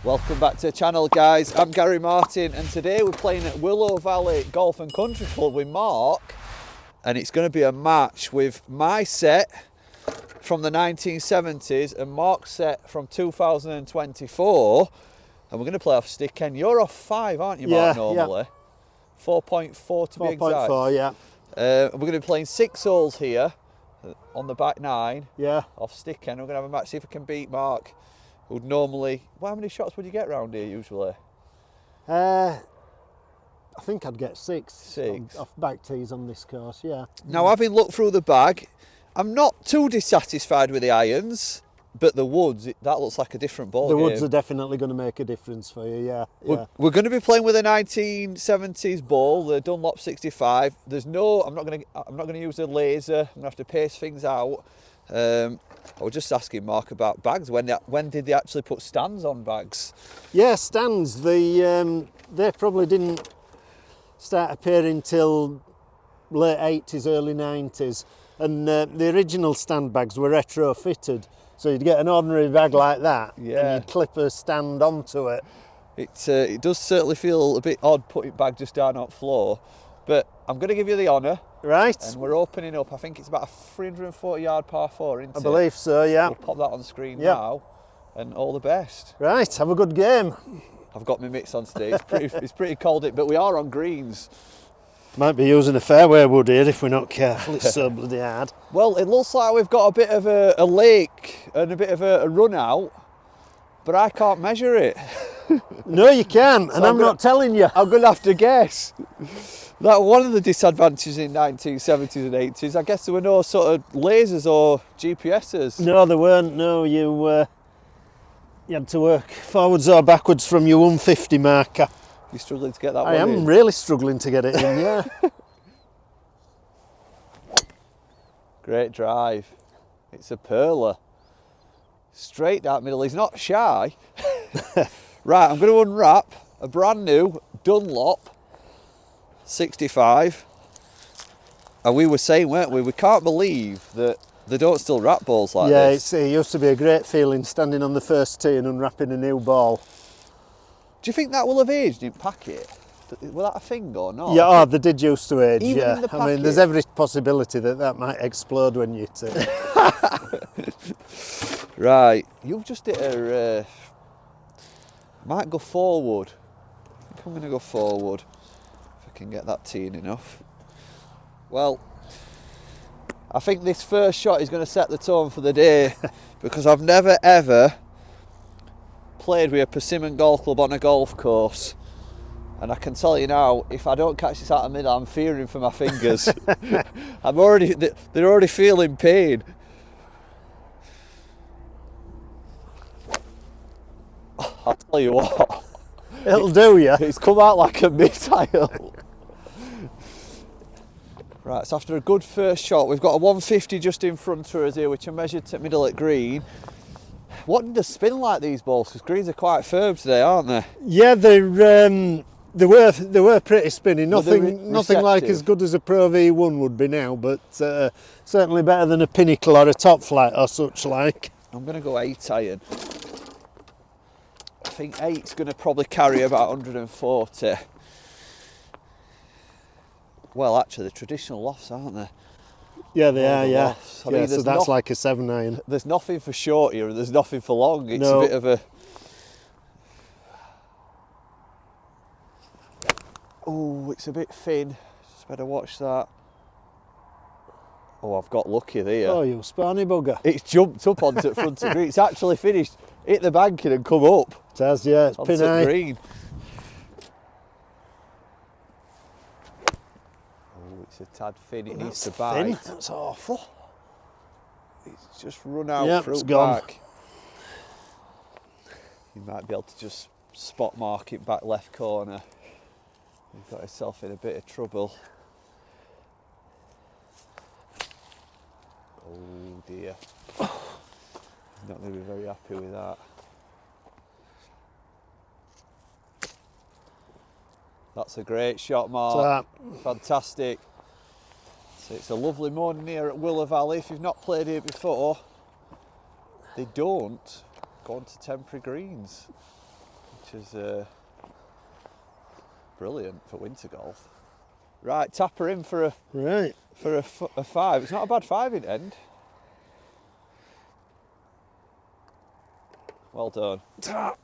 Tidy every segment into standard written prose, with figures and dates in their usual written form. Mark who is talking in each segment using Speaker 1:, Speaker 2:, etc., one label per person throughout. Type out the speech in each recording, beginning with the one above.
Speaker 1: Welcome back to the channel, guys. I'm Gary Martin, and today we're playing at Willow Valley Golf and Country Club with Mark, and it's going to be a match with my set from the 1970s and Mark's set from 2024, and we're going to play off stick end. You're off 5, aren't you, Mark, normally? 4.4 to be exact.
Speaker 2: 4.4, yeah.
Speaker 1: We're going to be playing 6 holes here on the back 9 off stick end. We're going to have a match, see if we can beat Mark, who'd normally... Well, how many shots would you get round here usually?
Speaker 2: I think I'd get 6.
Speaker 1: 6?
Speaker 2: Off back tees on this course, yeah.
Speaker 1: Now, having looked through the bag, I'm not too dissatisfied with the irons, but the woods, that looks like a different ball
Speaker 2: The
Speaker 1: game.
Speaker 2: woods are definitely going to make a difference for you, yeah.
Speaker 1: We're going to be playing with a 1970s ball, the Dunlop 65. There's no, I'm not going to use a laser. I'm going to have to pace things out. I was just asking Mark about bags. When did they actually put stands on bags?
Speaker 2: Yeah, stands. They probably didn't start appearing till late 80s, early 90s. And the original stand bags were retrofitted. So you'd get an ordinary bag like that, and you'd clip a stand onto it.
Speaker 1: It does certainly feel a bit odd putting bag just down on the floor, but I'm going to give you the honour.
Speaker 2: Right.
Speaker 1: And we're opening up. I think it's about a 340-yard par 4, isn't it?
Speaker 2: I believe so, yeah.
Speaker 1: We'll pop that on screen now, and all the best.
Speaker 2: Right, have a good game.
Speaker 1: I've got my mitts on today. It's pretty cold, but we are on greens.
Speaker 2: Might be using a fairway wood here if we're not careful. It's so bloody hard.
Speaker 1: Well, it looks like we've got a bit of a lake and a bit of a run out, but I can't measure it.
Speaker 2: No, you can, and I'm not telling you.
Speaker 1: I'm going to have to guess. That one of the disadvantages in 1970s and 80s, I guess there were no sort of lasers or GPSs.
Speaker 2: No, there weren't. No, you had to work forwards or backwards from your 150 marker.
Speaker 1: You're struggling to get that one
Speaker 2: in? I am really struggling to get it in, yeah.
Speaker 1: Great drive. It's a perler. Straight down middle. He's not shy. Right, I'm going to unwrap a brand new Dunlop 65. And we were saying, weren't we? We can't believe that they don't still wrap balls like this.
Speaker 2: Yeah, it used to be a great feeling standing on the first tee and unwrapping a new ball.
Speaker 1: Do you think that will have aged in packet? Was that a thing or not?
Speaker 2: Yeah, they did used to age,
Speaker 1: Even in the
Speaker 2: I mean, there's every possibility that might explode when you tee.
Speaker 1: Right, you've just hit a... might go forward. I think I'm going to go forward. If I can get that teeing enough. Well, I think this first shot is going to set the tone for the day because I've never ever played with a Persimmon Golf Club on a golf course, and I can tell you now, if I don't catch this out of the middle, I'm fearing for my fingers. they're already feeling pain. I'll tell you what,
Speaker 2: It'll do you.
Speaker 1: It's come out like a missile. Right, so after a good first shot, we've got a 150 just in front of us here, which I measured to middle at green. What did they spin like, these balls? Because greens are quite firm today, aren't they?
Speaker 2: Yeah, they were pretty spinny. Nothing like as good as a Pro V1 would be now, but certainly better than a Pinnacle or a Top Flight or such like.
Speaker 1: I'm going to go 8 iron. I think 8's going to probably carry about 140. Well, actually, the traditional lofts, aren't they?
Speaker 2: Yeah, they are, yeah.
Speaker 1: Lofts. I mean,
Speaker 2: so that's like a 7 iron.
Speaker 1: There's nothing for short here and there's nothing for long. It's
Speaker 2: a
Speaker 1: bit of a... Oh, it's a bit thin. Just better watch that. Oh, I've got lucky there.
Speaker 2: Oh, you spawny bugger.
Speaker 1: It's jumped up onto the front of green. It's actually finished. Hit the banking and come up.
Speaker 2: It has, yeah. It's
Speaker 1: onto
Speaker 2: pin high.
Speaker 1: Green. Oh, it's a tad thin. It needs to bite.
Speaker 2: Thin. That's awful.
Speaker 1: It's just run out through back. You might be able to just spot mark it back left corner. You've got yourself in a bit of trouble. Oh dear. He's not going to be very happy with that. That's a great shot, Mark. Fantastic. So it's a lovely morning here at Willow Valley. If you've not played here before, they don't go onto temporary greens. which is brilliant for winter golf. Right, tap her in for a a 5. It's not a bad 5 in end. Well done.
Speaker 2: Tap.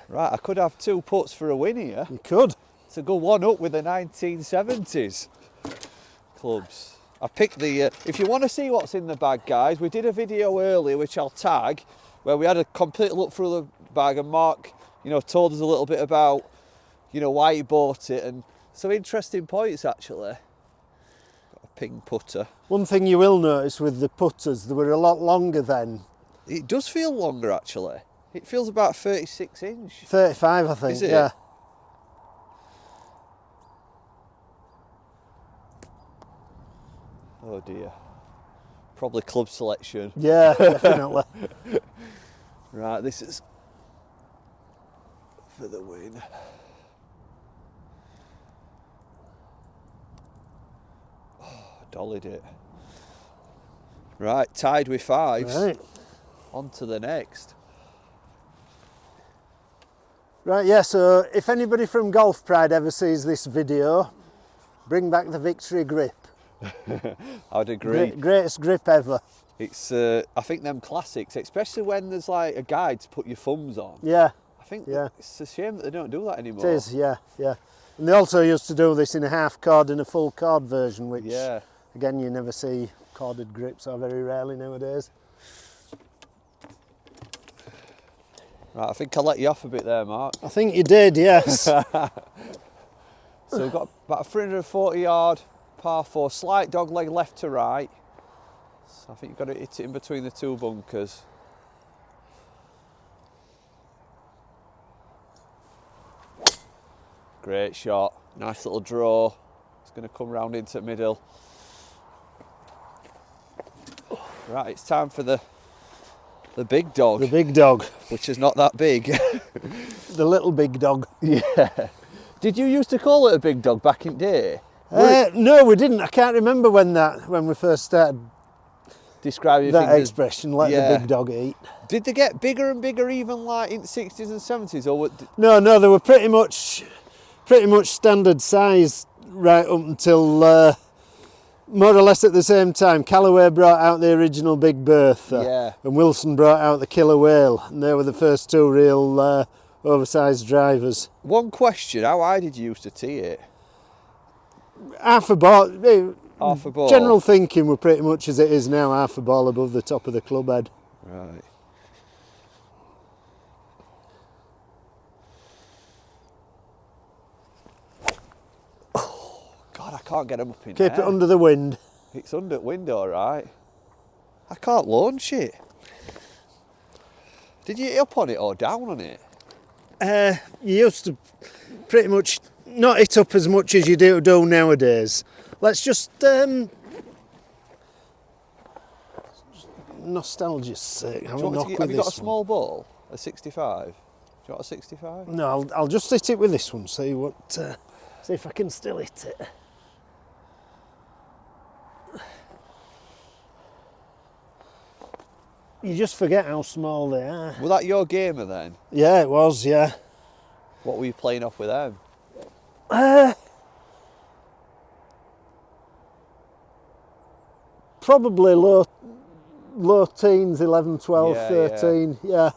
Speaker 1: Right, I could have 2 putts for a win here.
Speaker 2: You could.
Speaker 1: To go 1 up with the 1970s clubs. I picked the, if you want to see what's in the bag, guys, we did a video earlier, which I'll tag, where we had a complete look through the bag, and Mark, you know, told us a little bit about, you know, why he bought it, and some interesting points, actually. Got a ping putter.
Speaker 2: One thing you will notice with the putters, they were a lot longer then.
Speaker 1: It does feel longer, actually. It feels about 36 inch.
Speaker 2: 35, I think,
Speaker 1: Is it?
Speaker 2: yeah.
Speaker 1: Oh dear. Probably club selection.
Speaker 2: Yeah, definitely.
Speaker 1: Right, this is for the win. Oh, dollied it. Right, tied with 5s.
Speaker 2: Right.
Speaker 1: On to the next.
Speaker 2: Right, yeah, so if anybody from Golf Pride ever sees this video, bring back the victory grip.
Speaker 1: I'd agree.
Speaker 2: Greatest grip ever.
Speaker 1: It's, I think them classics, especially when there's like a guide to put your thumbs on.
Speaker 2: Yeah.
Speaker 1: I think
Speaker 2: Yeah.
Speaker 1: it's a shame that they don't do that anymore.
Speaker 2: It is, yeah, yeah. And they also used to do this in a half cord and a full cord version, which,
Speaker 1: Yeah.
Speaker 2: again, you never see corded grips, or very rarely nowadays.
Speaker 1: Right, I think I let you off a bit there, Mark.
Speaker 2: I think you did, yes.
Speaker 1: So we've got about a 340 yard par 4, slight dog leg left to right. So I think you've got to hit it in between the 2 bunkers. Great shot, nice little draw. It's going to come round into the middle. Right, it's time for the big dog.
Speaker 2: The big dog.
Speaker 1: Which is not that big.
Speaker 2: The little big dog.
Speaker 1: Yeah. Did you used to call it a big dog back in day?
Speaker 2: No, we didn't. I can't remember when we first started
Speaker 1: Describing
Speaker 2: that
Speaker 1: things
Speaker 2: expression, let
Speaker 1: yeah.
Speaker 2: the big dog eat.
Speaker 1: Did they get bigger and bigger even like in the 60s and 70s, or what?
Speaker 2: No, they were pretty much standard size right up until more or less at the same time. Callaway brought out the original Big Bertha,
Speaker 1: Yeah.
Speaker 2: and Wilson brought out the Killer Whale, and they were the first 2 real oversized drivers.
Speaker 1: One question, how high did you used to tee it?
Speaker 2: Half a ball.
Speaker 1: Half a ball?
Speaker 2: General thinking were pretty much as it is now, half a ball above the top of the club head.
Speaker 1: Right. Oh, God, I can't get them up in
Speaker 2: Keep
Speaker 1: there.
Speaker 2: it under the wind.
Speaker 1: It's under wind, all right. I can't launch it. Did you hit up on it or down on it?
Speaker 2: You used to pretty much not hit up as much as you do nowadays. Let's just nostalgia's sake, have a knock with
Speaker 1: Have you got a
Speaker 2: this
Speaker 1: small ball? A 65? Do you want a 65?
Speaker 2: one. No, I'll just hit it with this one. See if I can still hit it. You just forget how small they are.
Speaker 1: Was that your gamer then?
Speaker 2: Yeah, it was. Yeah.
Speaker 1: What were you playing off with them?
Speaker 2: Probably low teens, 11, 12,
Speaker 1: Yeah,
Speaker 2: 13, yeah.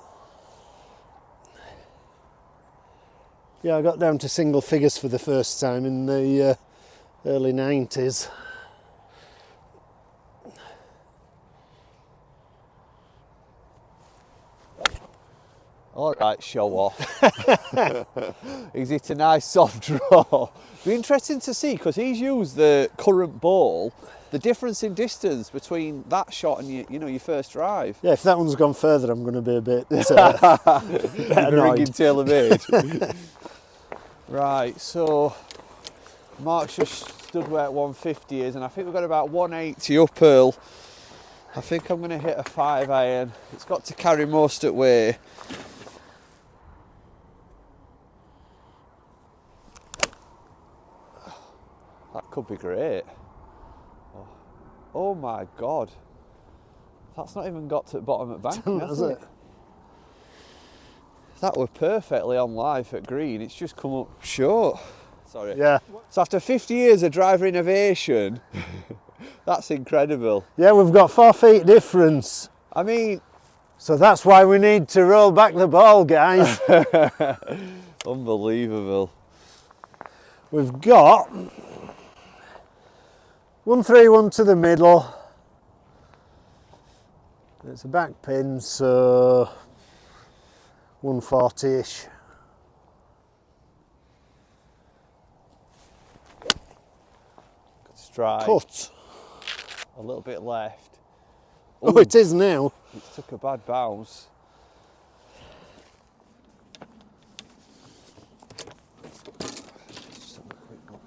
Speaker 2: Yeah, I got down to single figures for the first time in the early 90s.
Speaker 1: All right, show off. He's hit a nice soft draw. Be interesting to see, because he's used the current ball, the difference in distance between that shot and your first drive.
Speaker 2: Yeah, if that one's gone further, I'm going to be a bit
Speaker 1: Ringing tailor-made. Right, so Mark's just stood where 150 is, and I think we've got about 180 uphill. I think I'm going to hit a 5-iron. It's got to carry most of the way. That could be great. Oh my God. That's not even got to the bottom of the bank, has it? that were perfectly on live at green. It's just come up short. Sorry.
Speaker 2: Yeah.
Speaker 1: So after 50 years of driver innovation, that's incredible.
Speaker 2: Yeah, we've got 4 feet difference.
Speaker 1: I mean,
Speaker 2: So that's why we need to roll back the ball, guys.
Speaker 1: unbelievable.
Speaker 2: We've got 131 to the middle. It's a back pin, so 140-ish.
Speaker 1: Good strike.
Speaker 2: Cut.
Speaker 1: A little bit left.
Speaker 2: Oh, it is now.
Speaker 1: It took a bad bounce. Just have a quick look.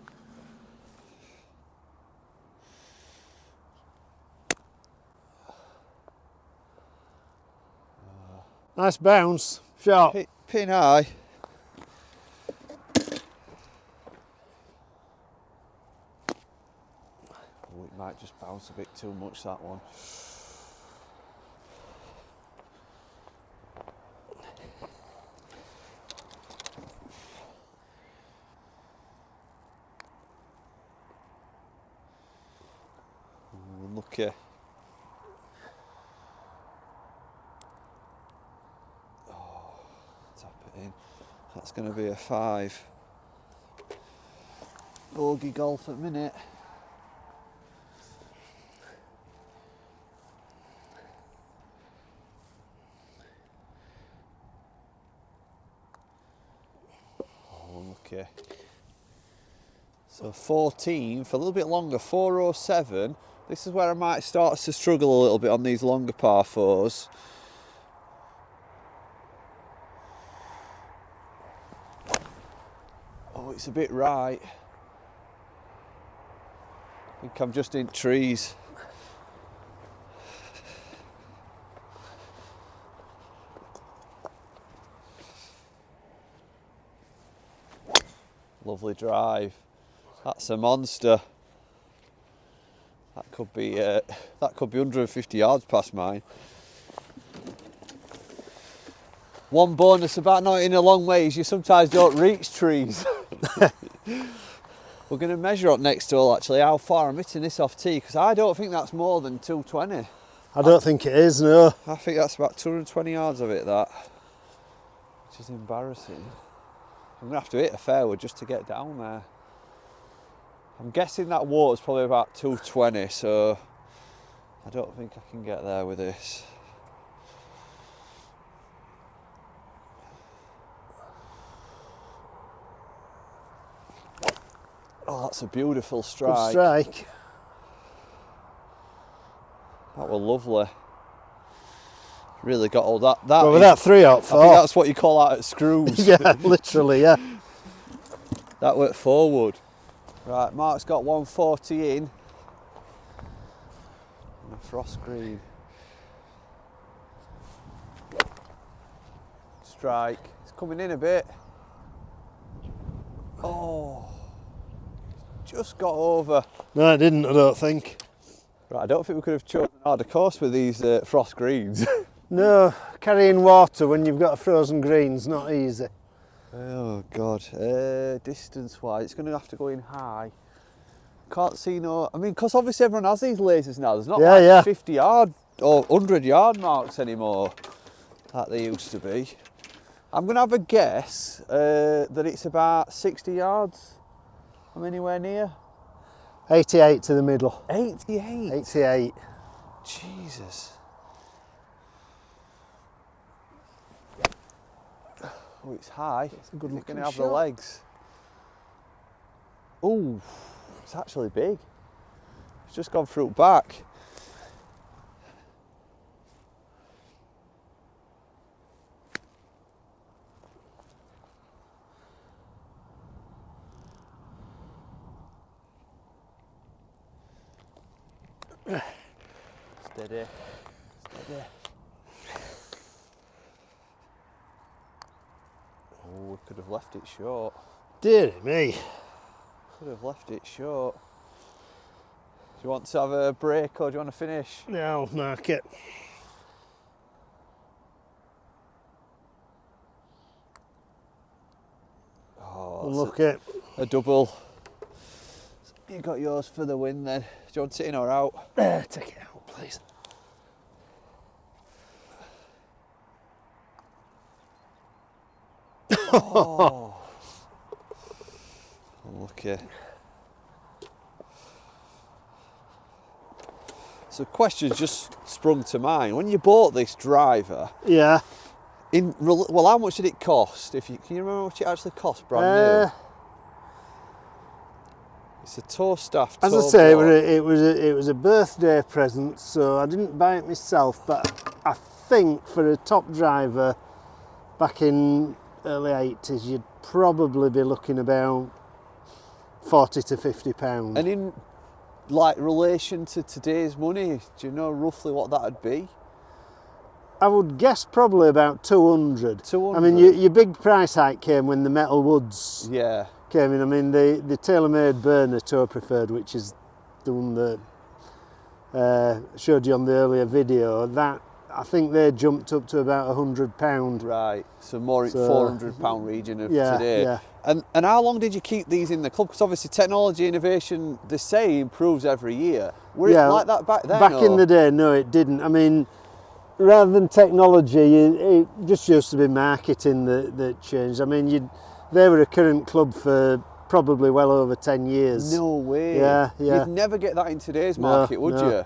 Speaker 2: Nice bounce. Sharp.
Speaker 1: Pin high. Oh, it might just bounce a bit too much, that one. Unlucky. Oh, tap it in. That's going to be a 5. Bogey golf at minute. Oh, unlucky. So 14 for a little bit longer, 407. This is where I might start to struggle a little bit on these longer par 4s. Oh, it's a bit right. I think I'm just in trees. Lovely drive. That's a monster. That could be 150 yards past mine. One bonus about not in a long way is you sometimes don't reach trees. We're going to measure up next hole actually how far I'm hitting this off tee, because I don't think that's more than 220.
Speaker 2: I don't think it is, no.
Speaker 1: I think that's about 220 yards of it, that. Which is embarrassing. I'm going to have to hit a fairwood just to get down there. I'm guessing that water's probably about 220, so I don't think I can get there with this. Oh, that's a beautiful strike.
Speaker 2: Good strike.
Speaker 1: That was lovely. Really got all that.
Speaker 2: Well, with that 3 out 4.
Speaker 1: I think that's what you call out at screws.
Speaker 2: Yeah, literally, yeah.
Speaker 1: That went forward. Right, Mark's got 140 in. And a frost green. Strike. It's coming in a bit. Oh. Just got over.
Speaker 2: No, it didn't, I don't think.
Speaker 1: Right, I don't think we could have chosen a harder course with these frost greens.
Speaker 2: No, carrying water when you've got a frozen green's not easy.
Speaker 1: Oh God, distance wise, it's going to have to go in high. Can't see no, I mean, because obviously everyone has these lasers now, there's not 50 yard or 100 yard marks anymore, like they used to be. I'm going to have a guess that it's about 60 yards. I'm anywhere near.
Speaker 2: 88 to the middle.
Speaker 1: 88?
Speaker 2: 88.
Speaker 1: Jesus. Oh, it's high. It's
Speaker 2: a good looking
Speaker 1: going to have
Speaker 2: shot.
Speaker 1: the legs. Oh, it's actually big. It's just gone through back. Steady. Steady. Oh, we could have left it short.
Speaker 2: Dear me.
Speaker 1: Could have left it short. Do you want to have a break or do you want to finish?
Speaker 2: Yeah, I'll mark it. Look at
Speaker 1: a double. You got yours for the win then. Do you want it in or out?
Speaker 2: take it out, please.
Speaker 1: Oh. Lucky. So questions just sprung to mind. When you bought this driver,
Speaker 2: Yeah.
Speaker 1: well, how much did it cost? Can you remember how much it actually cost brand new? It's a tour staff.
Speaker 2: As I say, it was a birthday present, so I didn't buy it myself. But I think for a top driver back in early 80s, you'd probably be looking about £40 to £50.
Speaker 1: And in like relation to today's money, do you know roughly what that'd be?
Speaker 2: I would guess probably about 200.
Speaker 1: 200.
Speaker 2: I mean, your big price hike came when the metal woods came in. I mean, the tailor-made burner tour preferred, which is the one that showed you on the earlier video, that I think they jumped up to about £100.
Speaker 1: Right, so more in £400 region of today.
Speaker 2: Yeah.
Speaker 1: And how long did you keep these in the club? Because obviously technology innovation, they say, improves every year. Were it like that back then?
Speaker 2: Back in the day, no, it didn't. I mean, rather than technology, it just used to be marketing that changed. I mean, they were a current club for probably well over 10 years.
Speaker 1: No way.
Speaker 2: Yeah.
Speaker 1: You'd never get that in today's market, would you?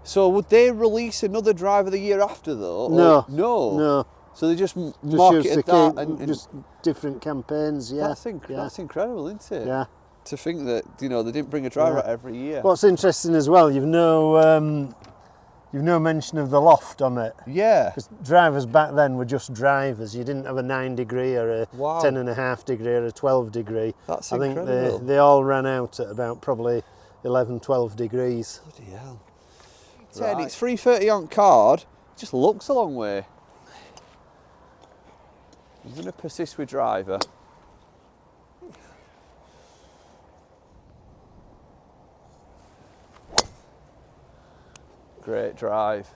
Speaker 1: So would they release another driver the year after though? No. So they just marketed that and
Speaker 2: just different campaigns. Yeah.
Speaker 1: That's incredible, isn't it?
Speaker 2: Yeah.
Speaker 1: To think that they didn't bring a driver out every year.
Speaker 2: What's interesting as well, you've no mention of the loft on it.
Speaker 1: Yeah.
Speaker 2: Because drivers back then were just drivers. You didn't have a 9 degree or a 10.5 degree or a 12 degree.
Speaker 1: That's
Speaker 2: incredible.
Speaker 1: incredible.
Speaker 2: I think they all ran out at about probably 11, 12 degrees.
Speaker 1: Bloody hell. Ted, it's 330 on card. It just looks a long way. I'm going to persist with driver. Great drive.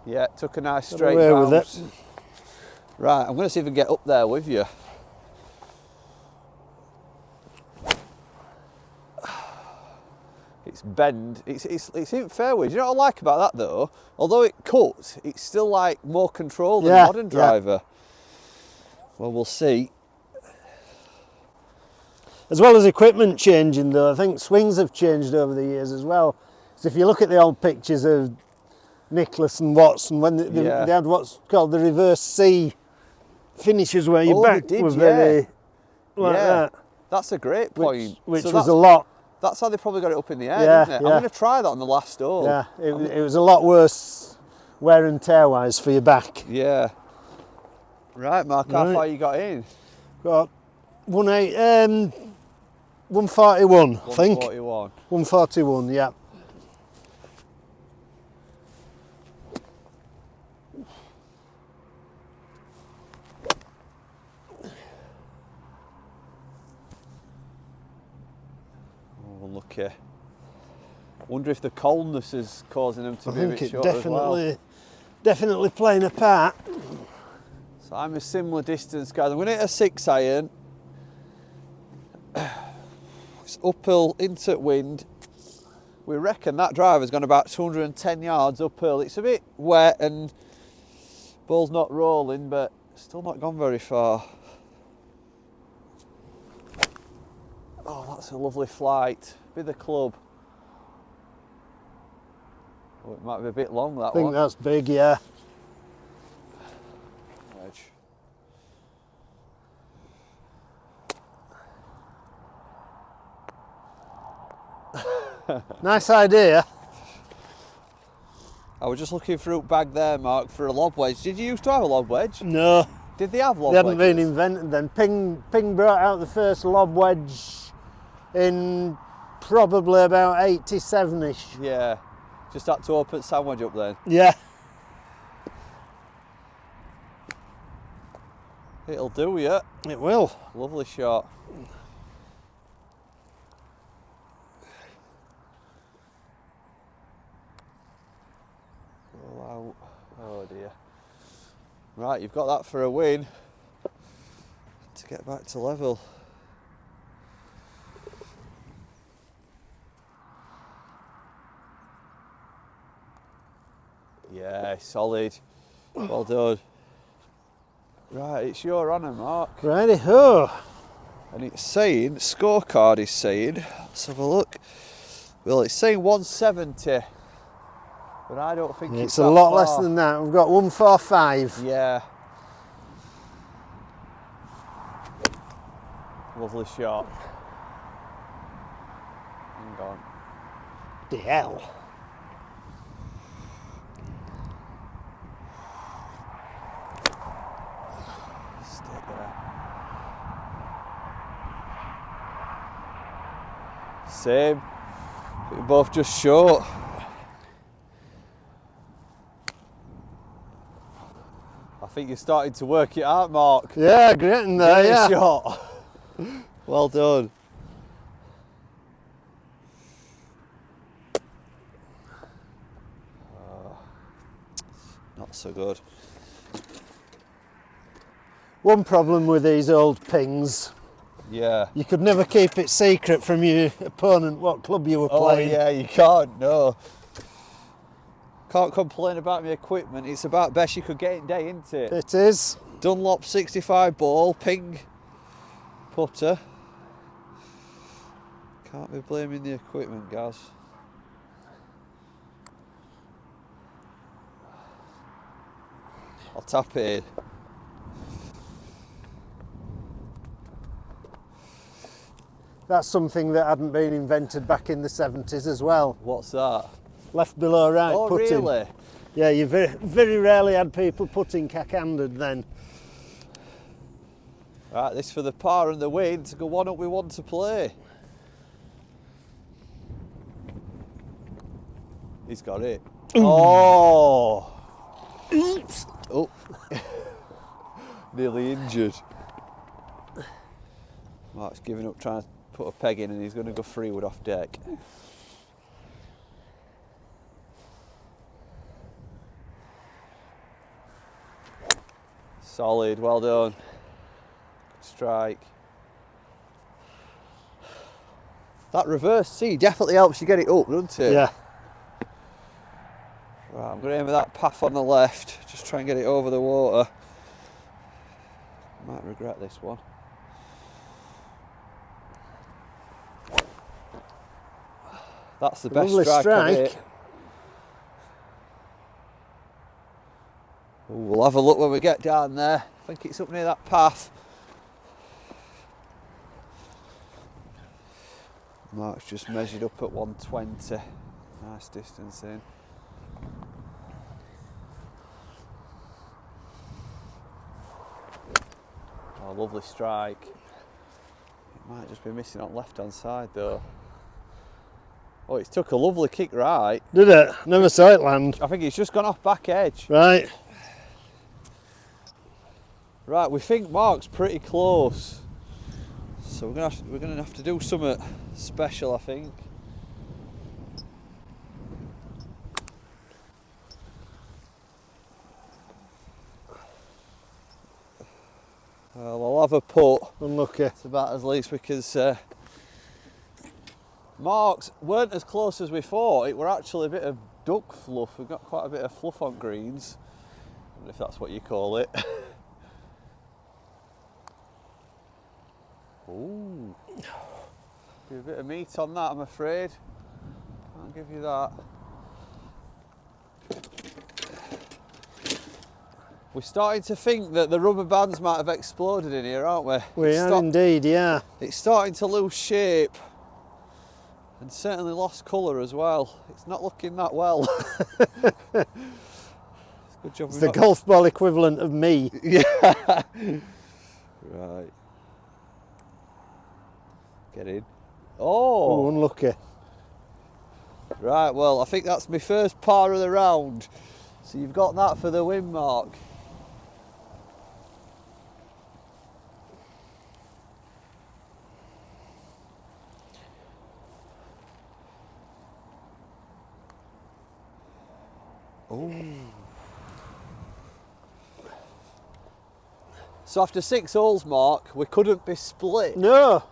Speaker 1: Yeah, took a nice straight bounce.
Speaker 2: With it.
Speaker 1: Right, I'm going to see if I can get up there with you. It's bend. It's in fairways. You know what I like about that though? Although it cuts, it's still like more control than a modern driver. Well, we'll see.
Speaker 2: As well as equipment changing though, I think swings have changed over the years as well. So if you look at the old pictures of Nicholas and Watson, when they had what's called the reverse C finishes where your back was very like that.
Speaker 1: That's a great point.
Speaker 2: Which was a lot.
Speaker 1: That's how they probably got it up in the air, isn't it? I'm going to try that on the last hole.
Speaker 2: Yeah, it was a lot worse wear and tear wise for your back.
Speaker 1: Yeah. Right, Mark, how far you got in?
Speaker 2: Got 141, I think.
Speaker 1: 141.
Speaker 2: 141, yeah.
Speaker 1: Lucky. Wonder if the coldness is causing them to be a bit short as well.
Speaker 2: Definitely playing a part.
Speaker 1: So I'm a similar distance, guys. I'm going to hit a 6 iron. It's uphill into wind. We reckon that driver's gone about 210 yards uphill. It's a bit wet and ball's not rolling, but still not gone very far. Oh, that's a lovely flight. Be the club. Oh, it might be a bit long, that one.
Speaker 2: I think that's big, yeah. Nice idea.
Speaker 1: I was just looking through bag there, Mark, for a lob wedge. Did you used to have a lob wedge?
Speaker 2: No.
Speaker 1: Did they have lob
Speaker 2: wedges?
Speaker 1: They
Speaker 2: hadn't been invented then. Ping brought out the first lob wedge in probably about 87-ish.
Speaker 1: Yeah. Just had to open sandwich up then.
Speaker 2: Yeah.
Speaker 1: It'll do, yeah.
Speaker 2: It will.
Speaker 1: Lovely shot. Go out. Oh dear. Right, you've got that for a win. To get back to level. Yeah, solid. Well done. Right, it's your honour, Mark.
Speaker 2: Righty-ho.
Speaker 1: And it's saying, scorecard is saying, let's have a look. Well, it's saying 170, but I don't think
Speaker 2: It's
Speaker 1: that
Speaker 2: a lot
Speaker 1: far.
Speaker 2: less than that. We've got 145.
Speaker 1: Yeah. Lovely shot. Hang on.
Speaker 2: The hell.
Speaker 1: Stay there. Same. We're both just short. I think you're starting to work it out, Mark.
Speaker 2: Yeah, getting there,
Speaker 1: Great
Speaker 2: yeah.
Speaker 1: shot. Well done. Not so good.
Speaker 2: One problem with these old pings,
Speaker 1: Yeah.
Speaker 2: you could never keep it secret from your opponent what club you were playing.
Speaker 1: Oh yeah, you can't, no. Can't complain about my equipment. It's about best you could get it day, isn't it?
Speaker 2: It is.
Speaker 1: Dunlop 65 ball, ping putter. Can't be blaming the equipment, guys. I'll tap it in.
Speaker 2: That's something that hadn't been invented back in the 70s as well.
Speaker 1: What's that?
Speaker 2: Left below right
Speaker 1: Oh,
Speaker 2: putting.
Speaker 1: really?
Speaker 2: Yeah, you very rarely had people putting cack-handed then.
Speaker 1: Right, this for the par and the win to go one up with one to play. He's got it.
Speaker 2: Ooh.
Speaker 1: Oh!
Speaker 2: Oops.
Speaker 1: Oh. Nearly injured. Mark's giving up trying to put a peg in and he's going to go 3-wood off deck. Solid, well done. Strike. That reverse C definitely helps you get it up, doesn't it?
Speaker 2: Yeah.
Speaker 1: Right, I'm going to aim at that path on the left, just try and get it over the water. Might regret this one. That's the best
Speaker 2: Lovely
Speaker 1: strike of it.
Speaker 2: strike.
Speaker 1: Ooh, we'll have a look when we get down there. I think it's up near that path. Mark's just measured up at 120. Nice distance in. Oh, lovely strike. It might just be missing on left hand side though. Oh, it's took a lovely kick right.
Speaker 2: Did it? Never saw it land.
Speaker 1: I think it's just gone off back edge.
Speaker 2: Right.
Speaker 1: Right, we think Mark's pretty close. So we're gonna have to do something special, I think. Well, I'll have a putt.
Speaker 2: Unlucky.
Speaker 1: It's about as least because Mark's weren't as close as we thought. It were actually a bit of duck fluff. We've got quite a bit of fluff on greens, if that's what you call it. Ooh, be a bit of meat on that, I'm afraid. I'll give you that. We're starting to think that the rubber bands might have exploded in here, aren't we?
Speaker 2: We are indeed, yeah.
Speaker 1: It's starting to lose shape and certainly lost colour as well. It's not looking that well. It's a good job
Speaker 2: It's the golf ball equivalent of me.
Speaker 1: Yeah. Right. Get in.
Speaker 2: Oh,
Speaker 1: Oh.
Speaker 2: unlucky.
Speaker 1: Right, well, I think that's my first par of the round. So you've got that for the win, Mark. Oh. So after 6 holes, Mark, we couldn't be split.
Speaker 2: No,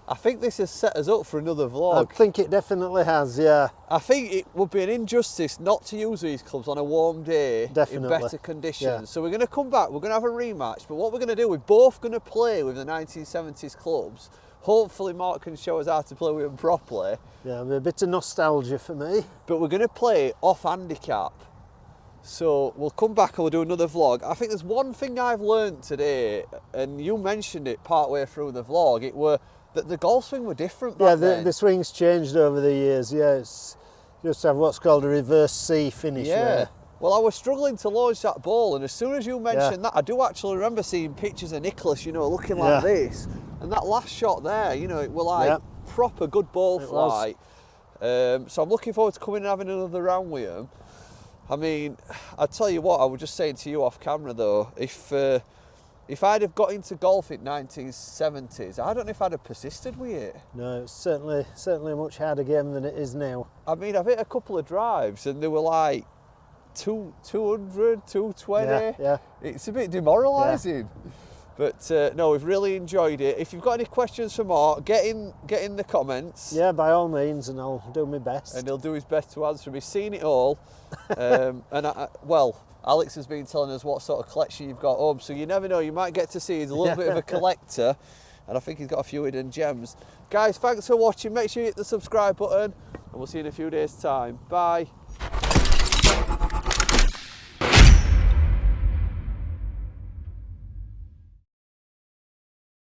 Speaker 1: I think this has set us up for another
Speaker 2: I
Speaker 1: vlog.
Speaker 2: think it definitely has, yeah.
Speaker 1: I think it would be an injustice not to use these clubs on a warm day
Speaker 2: Definitely.
Speaker 1: in better conditions.
Speaker 2: Yeah.
Speaker 1: So we're going to come back, we're going to have a rematch, but what we're going to do, we're both going to play with the 1970s clubs. Hopefully Mark can show us how to play with them properly.
Speaker 2: Yeah, a bit of nostalgia for me.
Speaker 1: But we're going to play off handicap. So we'll come back and we'll do another vlog. I think there's one thing I've learned today, and you mentioned it partway through the vlog, it were that the golf swing were different back then.
Speaker 2: The swing's changed over the years, yeah. It's just have what's called a reverse C finish.
Speaker 1: Yeah.
Speaker 2: There.
Speaker 1: Well, I was struggling to launch that ball, and as soon as you mentioned that, I do actually remember seeing pictures of Nicholas, you know, looking like this. And that last shot there, you know, it were like proper good ball flight. So I'm looking forward to coming and having another round with him. I mean, I tell you what, I was just saying to you off camera though, if I'd have got into golf in 1970s, I don't know if I'd have persisted with it.
Speaker 2: No, it's certainly a much harder game than it is now.
Speaker 1: I mean, I've hit a couple of drives and they were like 200, 220.
Speaker 2: Yeah.
Speaker 1: It's a bit demoralising. Yeah. But no, we've really enjoyed it. If you've got any questions for Mark, get in the comments.
Speaker 2: Yeah, by all means, and I'll do my best.
Speaker 1: And he'll do his best to answer. He's seen it all. Well, Alex has been telling us what sort of collection you've got home, so you never know, you might get to see he's a little bit of a collector, and I think he's got a few hidden gems. Guys, thanks for watching. Make sure you hit the subscribe button, and we'll see you in a few days' time. Bye.